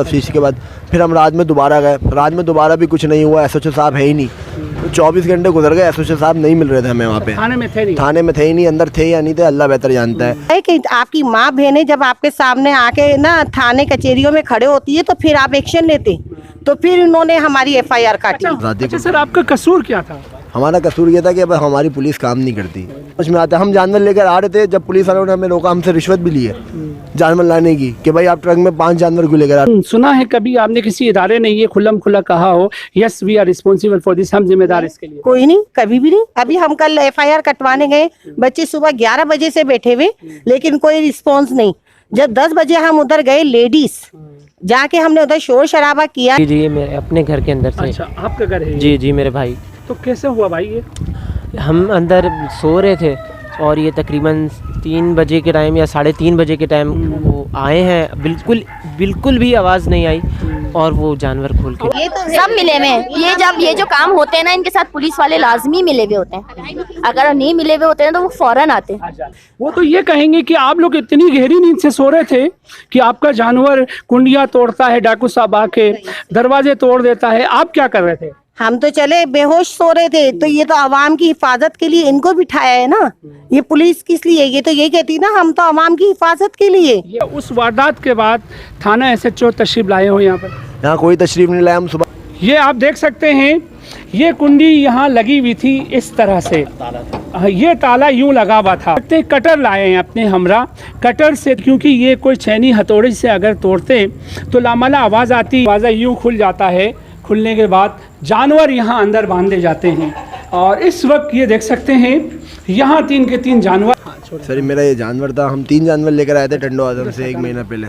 तफ्तीश के बाद फिर हम रात में दोबारा गए, रात में दोबारा भी कुछ नहीं हुआ, SHO साहब है ही नहीं। तो 24 घंटे गुजर गए, SHO साहब नहीं मिल रहे थे हमें वहाँ पे। थाने में थे नहीं? थाने में थे ही नहीं, अंदर थे या नहीं थे अल्लाह बेहतर जानता है। कि आपकी माँ बहनें जब आपके सामने आके ना थाने कचहरियों में खड़े होती है तो फिर आप एक्शन लेते, तो फिर उन्होंने हमारी FIR काटी। अच्छा सर, आपका कसूर क्या था? हमारा कसूर ये था कि अब हमारी पुलिस काम नहीं करती। उसमें आता हम जानवर लेकर आ रहे थे, जब पुलिस वालों ने हमें रोका, हमसे रिश्वत भी ली है जानवर लाने की कि भाई आप ट्रक में 5 जानवर क्यों लेकर आ रहे। सुना है कभी आपने किसी इदारे ने ये खुल्लम खुल्ला कहा हो, yes we are responsible for this, हम जिम्मेदार इसके लिए? कोई नहीं, कभी भी नहीं। अभी हम कल FIR कटवाने गए, बच्चे सुबह 11 बजे से बैठे हुए, लेकिन कोई रिस्पॉन्स नहीं। जब 10 बजे हम उधर गए, लेडीज जाके हमने उधर शोर शराबा किया। जी मेरे अपने घर के अंदर से। अच्छा, आपका घर है? जी मेरे भाई। तो कैसे हुआ भाई ये? हम अंदर सो रहे थे और ये तकरीबन 3 बजे के टाइम या 3:30 बजे के टाइम वो आए हैं, बिल्कुल भी आवाज़ नहीं आई और वो जानवर खोल के। ये तो सब मिले हुए हैं। ये जब ये जो काम होते हैं ना, इनके साथ पुलिस वाले लाजमी मिले हुए होते हैं। अगर नहीं मिले हुए होते हैं तो वो फौरन आते हैं। वो तो ये कहेंगे कि आप लोग इतनी गहरी नींद से सो रहे थे कि आपका जानवर कुंडियाँ तोड़ता है, डाकू साहब आके दरवाजे तोड़ देता है, आप क्या कर रहे थे? हम तो चले बेहोश सो रहे थे, तो ये तो आवाम की हिफाजत के लिए इनको बिठाया है ना। ये पुलिस किस लिए? ये तो यही कहती ना, हम तो आवाम की हिफाजत के लिए। ये उस वारदात के बाद थाना SHO तशरीफ लाए हो यहाँ पर? यहाँ कोई तशरीफ नहीं लाया। हम सुबह ये आप देख सकते हैं, ये कुंडी यहाँ लगी हुई थी इस तरह से, ये ताला यूं लगा हुआ था। कटर लाए हैं अपने हमरा, कटर से, क्योंकि ये कोई छेनी हथौड़ी से अगर तोड़ते तो लामाला आवाज़ आती, आवाज़ यूं खुल जाता है। खुलने के बाद जानवर यहाँ अंदर बांधे जाते हैं और इस वक्त ये देख सकते हैं यहाँ 3 के 3 जानवर। सर मेरा ये जानवर था, हम 3 जानवर लेकर आए थे टंडो आजम से 1 महीना पहले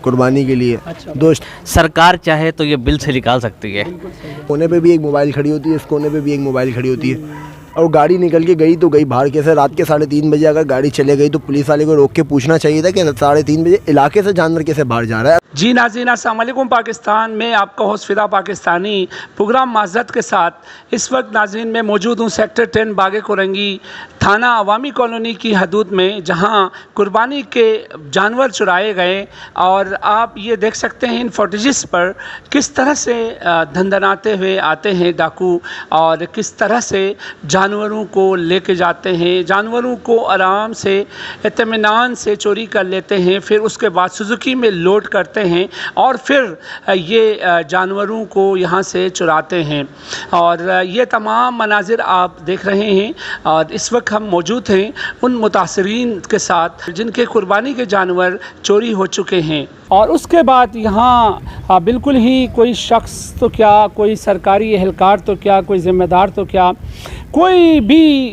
कुर्बानी के लिए। दोस्त सरकार चाहे तो ये बिल से निकाल सकती है। कोने पे भी एक मोबाइल खड़ी होती है, इस कोने पे भी एक मोबाइल खड़ी होती है, और गाड़ी निकल के गई तो गई बाहर। कैसे रात के 3:30 बजे अगर गाड़ी चले गई तो पुलिस वाले को रोक के पूछना चाहिए था कि 3:30 बजे इलाके से जानवर कैसे बाहर जा रहा है। जी नाज़रीन, अस्सलाम वालेकुम। पाकिस्तान में आपका होस्ट फिदा पाकिस्तानी प्रोग्राम माज़रत के साथ इस वक्त नाज़रीन में मौजूद हूँ सेक्टर 10 बागे कोरंगी थाना अवामी कॉलोनी की हदूद में, जहाँ कुर्बानी के जानवर चुराए गए। और आप ये देख सकते हैं इन फुटेजेस पर किस तरह से धंधनाते हुए आते हैं डाकू और किस तरह से जानवरों को लेके जाते हैं, जानवरों को आराम से इत्मीनान से चोरी कर लेते हैं, फिर उसके बाद सुजुकी में लोड करते हैं और फिर ये जानवरों को यहाँ से चुराते हैं। और ये तमाम मनाजिर आप देख रहे हैं और इस वक्त हम मौजूद हैं उन मुतासरीन के साथ जिनके कुर्बानी के जानवर चोरी हो चुके हैं। और उसके बाद यहाँ बिल्कुल ही कोई शख्स तो क्या, कोई सरकारी एहलकार तो क्या, कोई ज़िम्मेदार तो क्या, कोई भी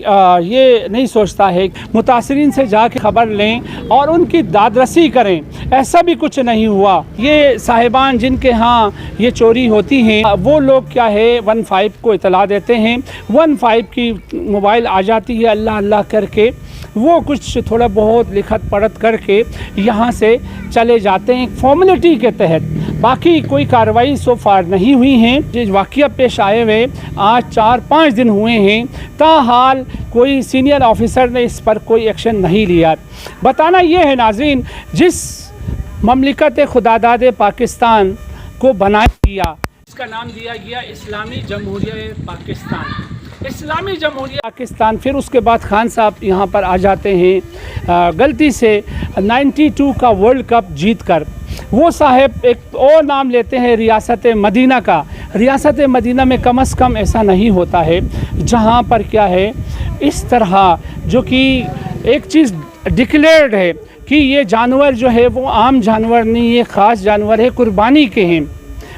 ये नहीं सोचता है मुतासरीन से जाके ख़बर लें और उनकी दादरसी करें। ऐसा भी कुछ नहीं हुआ। ये साहिबान जिनके यहाँ ये चोरी होती हैं वो लोग क्या है 15 को इतला देते हैं, 15 की मोबाइल आ जाती है, अल्लाह अल्लाह करके वो कुछ थोड़ा बहुत लिखत पढ़त करके यहाँ से चले जाते हैं फॉर्मेलिटी के तहत। बाकी कोई कार्रवाई सो फार नहीं हुई हैं। जिस वाक़या पेश आए हुए आज 4-5 दिन हुए हैं, ताहाल कोई सीनियर ऑफिसर ने इस पर कोई एक्शन नहीं लिया। बताना ये है नाज़रीन, जिस ममलिकत खुदादाद पाकिस्तान को बनाया गया, इसका नाम दिया गया इस्लामी जमहूरियत पाकिस्तान, इस्लामी जमहूरियत पाकिस्तान। फिर उसके बाद खान साहब यहाँ पर आ जाते हैं गलती से 92 का वर्ल्ड कप जीत कर। वो साहब एक और नाम लेते हैं रियासत मदीना का। रियासत मदीना में कम से कम ऐसा नहीं होता है जहाँ पर क्या है इस तरह जो कि एक चीज़ डिक्लेयर्ड है कि ये जानवर जो है वो आम जानवर नहीं, ये ख़ास जानवर है, कुर्बानी के हैं।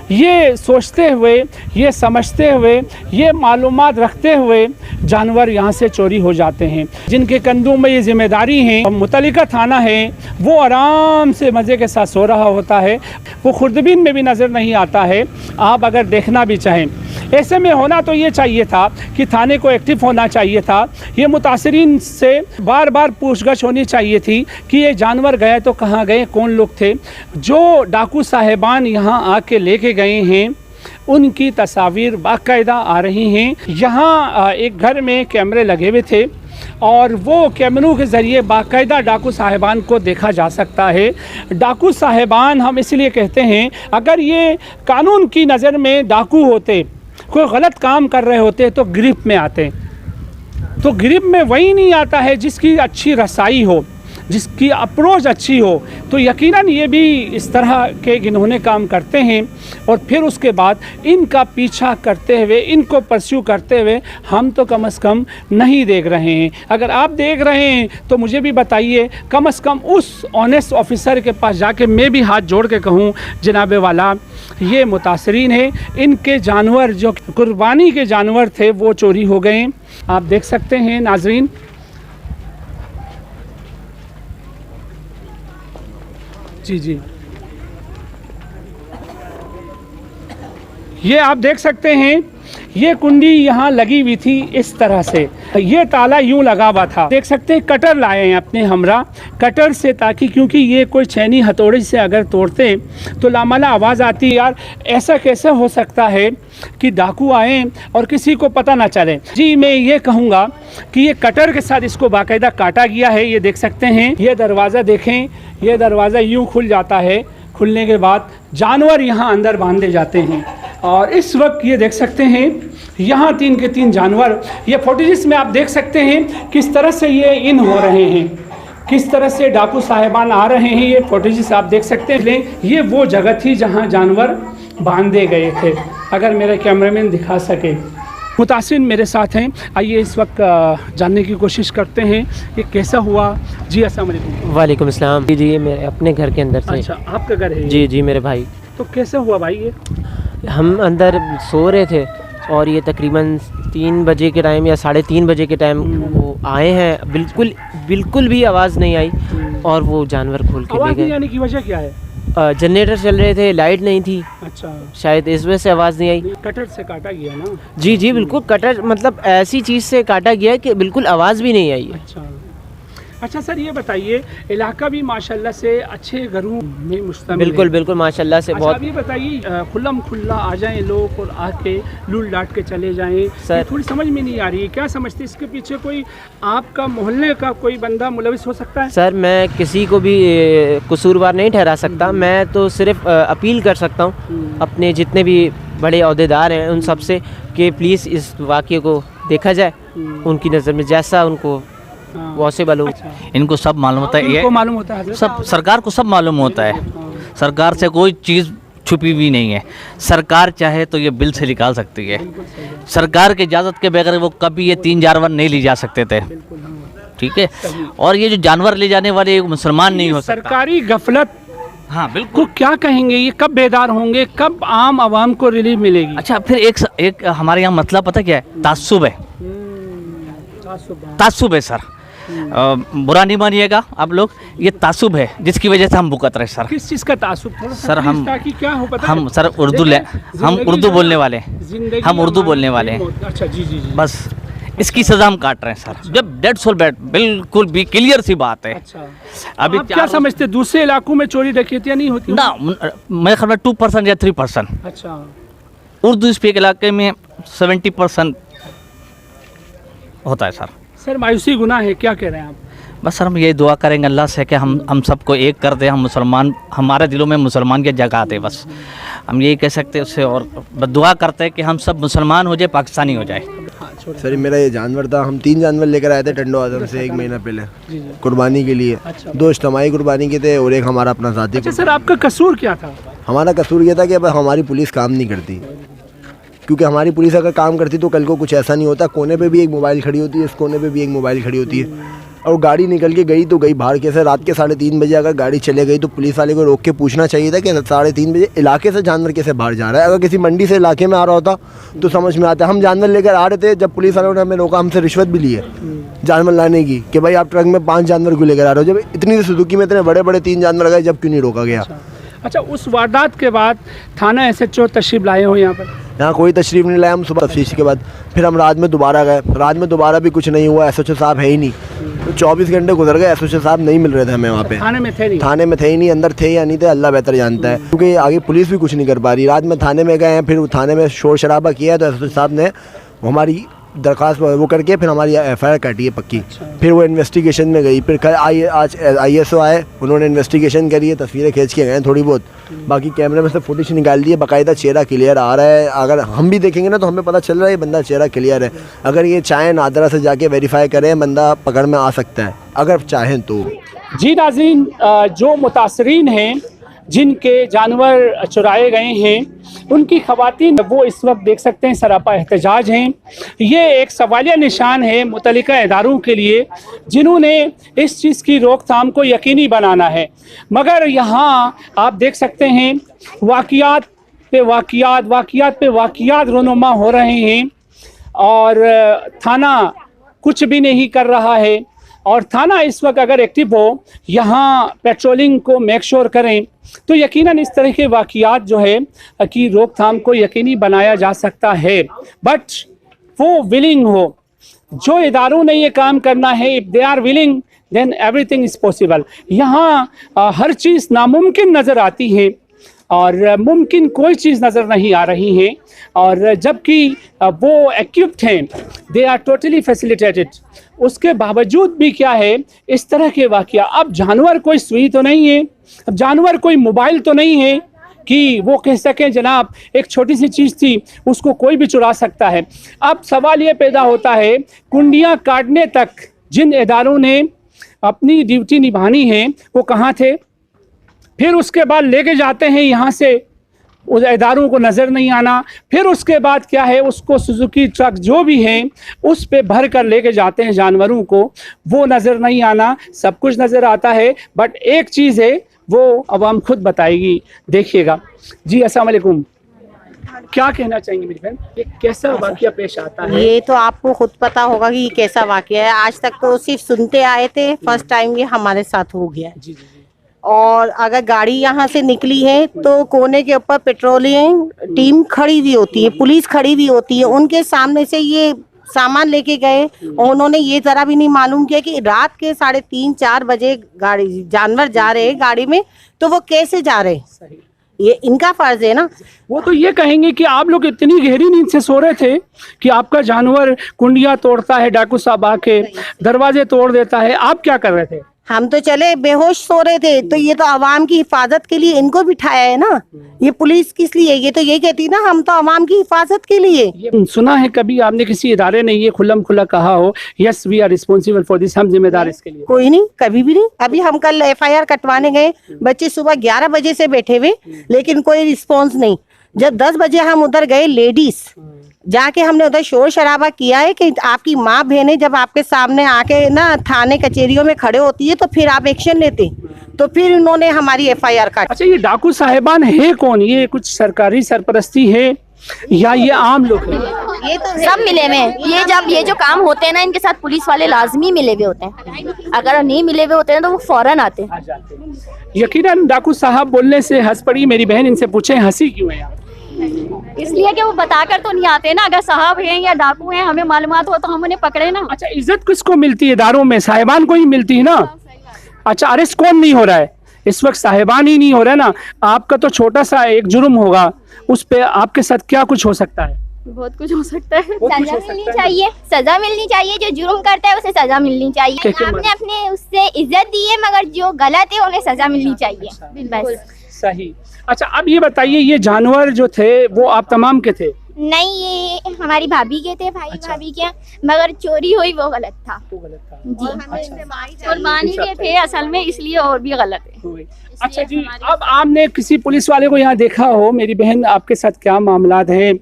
ये सोचते हुए, ये समझते हुए, ये मालूमात रखते हुए जानवर यहाँ से चोरी हो जाते हैं। जिनके कंधों में ये जिम्मेदारी है, मुतल्लिका थाना है, वो आराम से मज़े के साथ सो रहा होता है, वो खुर्दबीन में भी नज़र नहीं आता है। आप अगर देखना भी चाहें, ऐसे में होना तो ये चाहिए था कि थाने को एक्टिव होना चाहिए था। ये मुतासरीन से बार बार पूछगछ होनी चाहिए थी कि ये जानवर गए तो कहाँ गए, कौन लोग थे। जो डाकू साहिबान यहाँ आके लेके गए हैं उनकी तस्वीर बाकायदा आ रही हैं। यहाँ एक घर में कैमरे लगे हुए थे और वो कैमरों के ज़रिए बाकायदा डाकू साहिबान को देखा जा सकता है। डाकू साहिबान हम इसलिए कहते हैं, अगर ये कानून की नज़र में डाकू होते, कोई गलत काम कर रहे होते तो गिरफ्त में आते। तो गिरफ्त में वही नहीं आता है जिसकी अच्छी रसाई हो, जिसकी अप्रोच अच्छी हो। तो यकीनन ये भी इस तरह के इन्होंने काम करते हैं और फिर उसके बाद इनका पीछा करते हुए, इनको परस्यू करते हुए हम तो कम से कम नहीं देख रहे हैं। अगर आप देख रहे हैं तो मुझे भी बताइए, कम से कम उस ऑनेस्ट ऑफिसर के पास जाके मैं भी हाथ जोड़ के कहूँ, जनाब वाला ये मुतासरीन है, इनके जानवर जो कुर्बानी के जानवर थे वो चोरी हो गए। आप देख सकते हैं नाजरीन, जी जी, ये आप देख सकते हैं, ये कुंडी यहाँ लगी हुई थी इस तरह से, ये ताला यूं लगा हुआ था। देख सकते हैं कटर लाए हैं अपने हमरा, कटर से, ताकि क्योंकि ये कोई छैनी हथौड़ी से अगर तोड़ते तो लामाला आवाज़ आती। यार ऐसा कैसे हो सकता है कि डाकू आए और किसी को पता ना चले। जी मैं ये कहूँगा कि ये कटर के साथ इसको बाकायदा काटा गया है। ये देख सकते हैं, ये दरवाज़ा देखें, ये दरवाज़ा यूं खुल जाता है, खुलने के बाद जानवर यहाँ अंदर बांधे जाते हैं। और इस वक्त ये देख सकते हैं यहाँ 3 के 3 जानवर, ये फुटेज में आप देख सकते हैं किस तरह से ये इन हो रहे हैं, किस तरह से डाकू साहिबान आ रहे हैं। ये फुटेज आप देख सकते हैं। ये वो जगह थी जहाँ जानवर बांधे गए थे, अगर मेरे कैमरामैन दिखा सके। मुतासिर मेरे साथ हैं, आइए इस वक्त जानने की कोशिश करते हैं कि कैसा हुआ। जी अस्सलाम वालेकुम। वालेकुम अस्सलाम। जी ये मेरे अपने घर के अंदर से। अच्छा, आपका घर है? जी जी मेरे भाई। तो कैसे हुआ भाई ये? हम अंदर सो रहे थे और ये तकरीबन 3 बजे के टाइम या 3:30 बजे के टाइम वो आए हैं, बिल्कुल भी आवाज़ नहीं आई और वो जानवर खोल के ले आवाज़ नहीं गए। आने की वजह क्या है? जनरेटर चल रहे थे, लाइट नहीं थी, अच्छा, शायद इस वजह से आवाज़ नहीं आई। कटर से काटा गया ना? जी जी बिल्कुल, कटर मतलब ऐसी चीज़ से काटा गया कि बिल्कुल आवाज़ भी नहीं आई। अच्छा सर, ये बताइए, इलाका भी माशाल्लाह से अच्छे घरों में मुश्तमिल बिल्कुल है। बिल्कुल माशाल्लाह से। अच्छा, बहुत। अब ये बताइए, खुल्लम खुल्ला आ जाएं लोग और आके लूट लाट के चले जाएं, सर। ये थोड़ी समझ में नहीं आ रही है। क्या समझते इसके पीछे कोई आपका मोहल्ले का कोई बंदा मुलविस हो सकता है? सर मैं किसी को भी कसूरवार नहीं ठहरा सकता, मैं तो सिर्फ अपील कर सकता हूँ अपने जितने भी बड़े अहदेदार हैं उन सब से कि प्लीज़ इस वाक़े को देखा जाए, उनकी नज़र में जैसा उनको पॉसिबल हो। इनको सब मालूम होता है, ये इनको मालूम होता है, सब सरकार को सब मालूम होता है। सरकार से कोई चीज़ छुपी भी नहीं है। सरकार चाहे तो ये बिल से निकाल सकती है। सरकार की इजाज़त के बगैर वो कभी ये 3 जानवर नहीं ले जा सकते थे, ठीक है। और ये जो जानवर ले जाने वाले मुसलमान नहीं हो सकता। सरकारी गफलत हाँ बिल्कुल। को क्या कहेंगे, ये कब बेदार होंगे, कब आम आवाम को रिलीफ मिलेगी? अच्छा, फिर एक हमारे यहाँ मतलब पता क्या है? तासुब है, तासुब है सर। बुरा नहीं मानिएगा आप लोग, ये तासुब है जिसकी वजह से हम भुगत रहे सर। किस चीज़ का तासुब? थोड़ा सा सर हम ताकि क्या हो पता हम है? सर हम उर्दू बोलने वाले हैं, हम उर्दू बोलने वाले हैं। अच्छा जी जी जी। बस इसकी सज़ा हम काट रहे हैं सर। जब डेड सोल बैड, बिल्कुल भी क्लियर सी बात है। अच्छा, अभी आप क्या समझते, दूसरे इलाकों में चोरी डकैतियाँ नहीं होती? ना, मेरे ख्याल में 2% या 3%। अच्छा, उर्दू स्पीक इलाके में 70% होता है सर। सर मायूसी गुनाह है, क्या कह रहे हैं आप? बस सर हम यही दुआ करेंगे अल्लाह से कि हम सबको एक कर दे, हम मुसलमान, हमारे दिलों में मुसलमान की जगह दे। बस हम यही कह सकते हैं उससे, और दुआ करते हैं कि हम सब मुसलमान हो जाए, पाकिस्तानी हो जाए। सर मेरा ये जानवर था, हम 3 जानवर लेकर आए थे टंडो आजम से 1 महीना पहले कुर्बानी के लिए। 2 इज्तिमाई कुर्बानी के थे और 1 हमारा अपना ज़ाती। अच्छा सर, आपका कसूर क्या था? हमारा कसूर ये था कि अब हमारी पुलिस काम नहीं करती, क्योंकि हमारी पुलिस अगर काम करती तो कल को कुछ ऐसा नहीं होता। कोने पे भी एक मोबाइल खड़ी होती है, इस कोने पे भी एक मोबाइल खड़ी होती है, और गाड़ी निकल के गई तो गई बाहर कैसे। रात के 3:30 बजे अगर गाड़ी चले गई तो पुलिस वाले को रोक के पूछना चाहिए था कि 3:30 बजे इलाके से जानवर कैसे बाहर जा रहा है। अगर किसी मंडी से इलाके में आ रहा होता तो समझ में आता। हम जानवर लेकर आ रहे थे, जब पुलिस वालों ने हमें रोका, हमसे रिश्वत भी ली है जानवर लाने की कि भाई आप ट्रक में 5 जानवर क्यों लेकर आ रहे हो, जब इतनी सुजुकी में इतने बड़े बड़े 3 जानवर गए, जब क्यों नहीं रोका गया। अच्छा, उस वारदात के बाद थाना SHO तशरीफ लाए हो यहाँ पर? यहाँ कोई तशरीफ़ नहीं लाया। हम सुबह तफ्तीश के बाद फिर हम रात में दोबारा गए, रात में दोबारा भी कुछ नहीं हुआ। SHO साहब है ही नहीं, तो 24 घंटे गुजर गए, SHO साहब नहीं मिल रहे थे हमें वहाँ पे। थाने में थे नहीं? थाने में थे ही नहीं, अंदर थे या नहीं थे अल्लाह बेहतर जानता है, क्योंकि आगे पुलिस भी कुछ नहीं कर पा रही। रात में थाने में गए हैं, फिर थाने में शोर शराबा किया है तो SHO साहब ने हमारी दरख्वास्त वो करके फिर हमारी FIR काटी है पक्की। फिर वो इन्वेस्टिगेशन में गई, फिर कल आज ISO आए, उन्होंने इन्वेस्टिगेशन करी है, तस्वीरें खींच के गए थोड़ी बहुत, बाकी कैमरे में से फुटेज निकाल दी है, बाकायदा चेहरा क्लियर आ रहा है। अगर हम भी देखेंगे ना तो हमें पता चल रहा है ये बंदा चेहरा क्लियर है। अगर ये चाहें नादरा से जाके वेरीफाई करें, बंदा पकड़ में आ सकता है अगर चाहें तो। जी नाज़रीन, जो मुतासरीन हैं जिनके जानवर चुराए गए हैं उनकी ख़वातीन वो इस वक्त देख सकते हैं सरापा एहतजाज हैं। ये एक सवालिया निशान है मुतल्लिका इदारों के लिए जिन्होंने इस चीज़ की रोकथाम को यकीनी बनाना है। मगर यहाँ आप देख सकते हैं वाक़ियात पे वाक़ियात रोनुमा हो रहे हैं और थाना कुछ भी नहीं कर रहा है। और थाना इस वक्त अगर एक्टिव हो, यहाँ पेट्रोलिंग को मेक श्योर करें तो यकीनन इस तरह के वाक़ियात जो है कि रोकथाम को यकीनी बनाया जा सकता है। बट वो विलिंग हो, जो इदारों ने ये काम करना है, if they are willing then everything is possible. यहाँ हर चीज़ नामुमकिन नज़र आती है और मुमकिन कोई चीज़ नज़र नहीं आ रही है। और जबकि वो एक्विप्ड हैं, दे आर टोटली फैसिलिटेटेड, उसके बावजूद भी क्या है इस तरह के वाक़या। अब जानवर कोई सुई तो नहीं है, अब जानवर कोई मोबाइल तो नहीं है कि वो कह सकें जनाब एक छोटी सी चीज़ थी उसको कोई भी चुरा सकता है। अब सवाल ये पैदा होता है कुंडियाँ काटने तक जिन इदारों ने अपनी ड्यूटी निभानी है वो कहाँ थे? फिर उसके बाद लेके जाते हैं यहाँ से, उस इदारों को नज़र नहीं आना। फिर उसके बाद क्या है, उसको सुजुकी ट्रक जो भी है उस पे भर कर लेके जाते हैं जानवरों को, वो नज़र नहीं आना। सब कुछ नज़र आता है बट एक चीज़ है वो अवाम खुद बताएगी, देखिएगा। जी अस्सलाम वालेकुम, क्या कहना चाहेंगे मेरी बहन, ये कैसा वाक़या पेश आता है? ये तो आपको खुद पता होगा कि ये कैसा वाक़या है। आज तक तो सिर्फ सुनते आए थे, फर्स्ट टाइम ये हमारे साथ हो गया है। जी जी जी। और अगर गाड़ी यहाँ से निकली है तो कोने के ऊपर पेट्रोलिंग टीम खड़ी हुई होती है, पुलिस खड़ी हुई होती है, उनके सामने से ये सामान लेके गए और उन्होंने ये जरा भी नहीं मालूम किया कि रात के 3:30-4 बजे गाड़ी जानवर जा रहे हैं गाड़ी में, तो वो कैसे जा रहे हैं? सही, ये इनका फर्ज है ना। वो तो ये कहेंगे कि आप लोग इतनी गहरी नींद से सो रहे थे कि आपका जानवर कुंडियाँ तोड़ता है, डाकू साहब आके दरवाजे तोड़ देता है, आप क्या कर रहे थे? हम तो चले बेहोश सो रहे थे, तो ये तो आवाम की हिफाजत के लिए इनको बिठाया है ना। ये पुलिस किस लिए? ये तो ये कहती ना हम तो आवाम की हिफाजत के लिए। ये सुना है कभी आपने किसी इदारे ने ये खुल्लम खुला कहा हो yes we are responsible for this, हम जिम्मेदार इसके लिए? कोई नहीं, कभी भी नहीं। अभी हम कल FIR कटवाने गए, बच्चे सुबह 11 बजे से बैठे हुए लेकिन कोई रिस्पॉन्स नहीं। जब 10 बजे हम उधर गए, लेडीज जाके हमने उधर शोर शराबा किया है कि आपकी माँ बहनें जब आपके सामने आके ना थाने कचहरियों में खड़े होती है तो फिर आप एक्शन लेते, तो फिर उन्होंने हमारी FIR काटी। अच्छा, ये डाकू साहिबान है कौन? ये कुछ सरकारी सरपरस्ती है या ये आम लोग हैं? ये तो सब मिले हुए हैं। ये जब ये जो काम होते हैं ना इनके साथ पुलिस वाले लाजमी मिले हुए होते हैं। अगर नहीं मिले हुए होते हैं तो वो फौरन आते हैं। यकीनन डाकू साहब बोलने से हंस पड़ी मेरी बहन। इनसे पूछे हंसी क्यों है? इसलिए कि वो बताकर तो नहीं आते ना। अगर साहब हैं या डाकू हैं, हमें मालूमात हो तो हम उन्हें पकड़े ना। अच्छा, इज्जत किसको मिलती है? इदारों में साहिबान को ही मिलती है ना। अच्छा, अरेस्ट कौन नहीं हो रहा है इस वक्त? साहिबान ही नहीं हो रहा है ना। आपका तो छोटा सा एक जुर्म होगा, उस पे आपके साथ क्या कुछ हो सकता है? बहुत कुछ हो सकता है। बहुत कुछ सजा हो सकता मिलनी है। चाहिए, सजा मिलनी चाहिए। जो जुर्म करता है उसे सजा मिलनी चाहिए। क्या आपने अपने उससे इज्जत दी है, मगर जो गलत है उन्हें सजा मिलनी चाहिए। बस सही। अच्छा, अब ये बताइए, ये जानवर जो थे वो आप तमाम के थे? नहीं, ये हमारी भाभी के थे, भाई भाभी के, मगर चोरी हुई वो गलत था। वो गलत था। जी, कुर्बानी के थे असल में, इसलिए और भी गलत है। अच्छा जी, अब आपने किसी पुलिस वाले को यहाँ देखा हो? मेरी बहन, आपके साथ क्या मामलात हैं?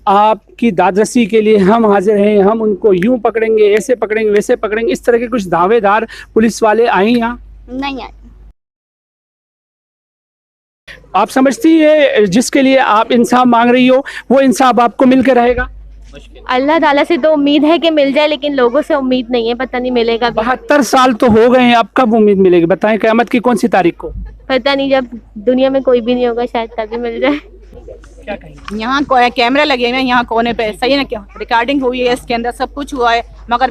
आपकी दादरसी के लिए हम हाजिर हैं, हम उनको यूं पकड़ेंगे, ऐसे पकड़ेंगे, वैसे पकड़ेंगे, इस तरह के कुछ दावेदार पुलिस वाले आए यहाँ? नहीं आए। आप समझती है जिसके लिए आप इंसाफ मांग रही हो वो इंसाफ आपको मिल के रहेगा? अल्लाह ताला से तो उम्मीद है कि मिल जाए, लेकिन लोगों से उम्मीद नहीं है, पता नहीं मिलेगा भी। 72 साल तो हो गए हैं, अब कब उम्मीद मिलेगी? बताएं, क़यामत की कौन सी तारीख को? पता नहीं, जब दुनिया में कोई भी नहीं होगा शायद तभी मिल जाए। क्या कहेंगे? यहाँ कैमरे लगे हुए हैं, यहाँ कोने पे सही है ना, क्या रिकॉर्डिंग हुई है, इसके अंदर सब कुछ हुआ है, मगर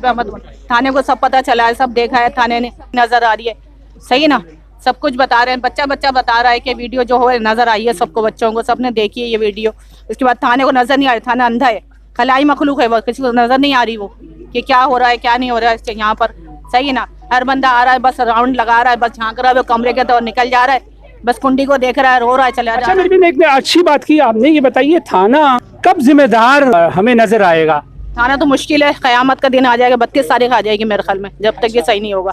थाने को सब पता चला है, सब देखा है, थाने ने नजर आ रही है, सही है ना, सब कुछ बता रहे हैं। बच्चा बता रहा है कि वीडियो जो हो नजर आई है सबको, बच्चों को सबने देखी है ये वीडियो। इसके बाद थाने को नजर नहीं आ रही, थाना अंधा है, खलाई मखलूक है वो, किसी को नजर नहीं आ रही वो कि क्या हो रहा है क्या नहीं हो रहा है यहाँ पर। सही है ना, हर बंदा आ रहा है बस राउंड लगा रहा है, बस झांक रहा है, वो कमरे के तो निकल जा रहा है, बस कुंडी को देख रहा है, रो रहा है, चला जा अच्छा रहा है। मेरी एक अच्छी बात की आपने, ये बताइए थाना कब जिम्मेदार हमें नजर आएगा? थाना तो मुश्किल है, क़यामत का दिन आ जाएगा, 32 तारीख आ जाएगी मेरे ख्याल में, जब तक ये सही नहीं होगा।